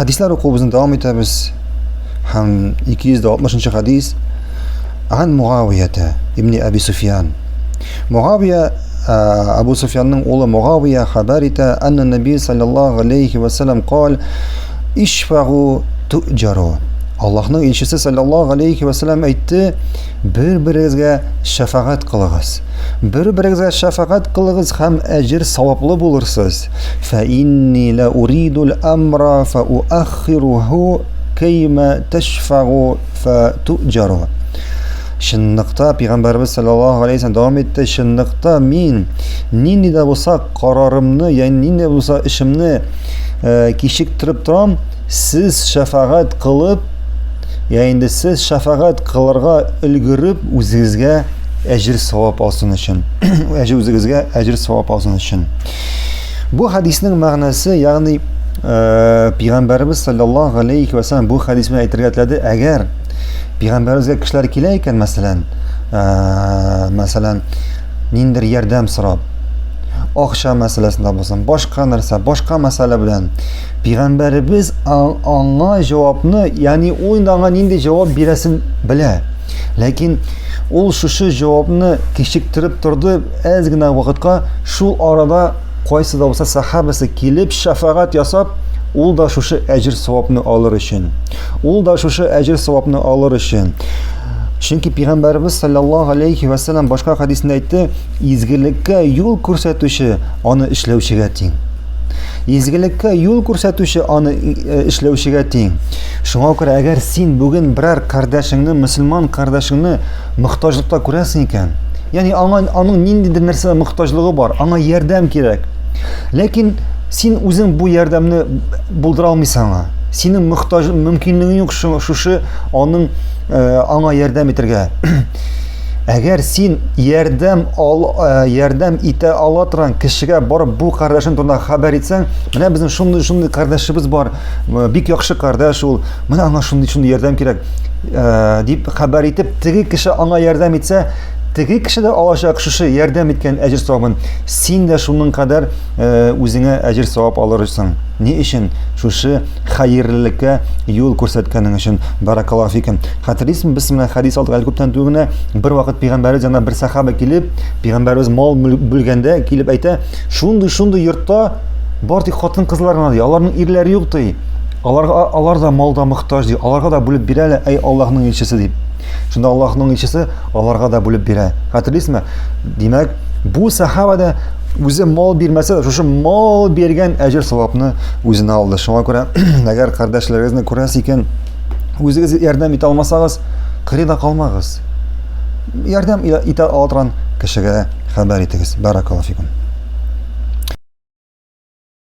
Hadislar okuyubuzun devam etemiz. Hem 260. hadis. An Muaviyete İbni Abi Sufyan. Muaviye Abu Sufyan'ın oğlu Muaviye haber ete enne Nebi sallallahu aleyhi ve sellem kal İşfa'u tu'caru. Allah'ın elçisi sallallahu aleyhi ve sellem aytdı, bir-biringizga şefaat qiling'iz. Bir-biringizga şefaat qiling'iz ham ajr savobli bo'lursiz. Fa inni la uridul amra fa uakhiruhu kayma tashfa'u fa tu'jaru. Шынлыкта Пәйгамбәрбез саллаллаһу алейхи ва саллям дәвам итте. Шынлыкта мин нинди дә булса карарымны, ягъни нинди булса эшемне кичектереп торам, сез шафагать кылып, ягъни сез шафагать кылырга өлгереп үзегезгә әҗр савап алсын өчен. Үзегезгә әҗр савап алсын өчен. Бу хадисның мәгънәсе, ягъни Пәйгамбәрбез саллаллаһу алейхи ва саллям бу хадисны әйтергә теләде. Әгәр Peygamberimizge kişiler kileyken mesela nindir yardam sorab, akşam meselesinde bulsun, başka narsa, başka mesele bilen Peygamberimiz ana cevabını, yani oyunda nindi cevap biresin bile. Lakin ol şu cevabını kişiktirip durdu, ezgine vakitka şu arada qaysı da olsa sahabesi kilip şefaat yasap, ol da şu ecir savabını alır için. Ol da şu ecir savabını alır için. Çünkü Peygamberimiz sallallahu aleyhi ve sellem başka hadisinde aytdı, izgilikka yol ko'rsatuvchi onu ishlevchiga teng. Izgilikka yol ko'rsatuvchi onu ishlevchiga teng. Şuna göre eğer sen bugün birer kardeşini, Müslüman kardeşini muhtaçlıkta ko'rasan ekan, yani onun nindidir narsa muhtaçlığı var, ona yardım gerek. Lakin sen özün bu yardımını buldura almaysan, senin muhtaç mümkünlüğün yok şu onun ona yardım etirge. Eğer sen yardım ite alatran kişiye barıp bu kardeşin turunda haber etsen, mene bizim şunday kardeşimiz var, bik yaxşı kardeş ol, mene ana şunday yardım gerek deyip haber etip tegi kişi ona yardım etse, tegi kişi de alacak şu yardım etken ecir savabın, sen de şunun kadar özüne ecir savab alırsın. Ne için? Şu hayırlılığa yol ko'rsatganing için. Barakallahu fikum. Hatırlaysın, biz mana hadis aldık al-Kubtan tuguna bir vaqt Peygamberimiz yanına bir sahaba kelib, Peygamberimiz mal bo'lganda kelib ayta, şunday yurtda bor dik xotin qizlar diye. Onların erleri yok diye. Onlar da malda muhtaç diye. Onlarga da bölüp birələ ey Allah'ın elçisi deyip. Şunda Allah'ın elçisi onlarga da bölüp birə. Hatırlaysın mı? Demek bu sahaba da o'zi mal bermasa da şu mal bergan ajr savobni o'zini oldi. Shunga ko'ra agar qardoshlarıngizni ko'rasiz ekan, o'zingiz yordam eta olmasangiz, qirida qolmag'iz. Yordam eta oladigan kishiga xabar etingiz. Barakallahu fikum.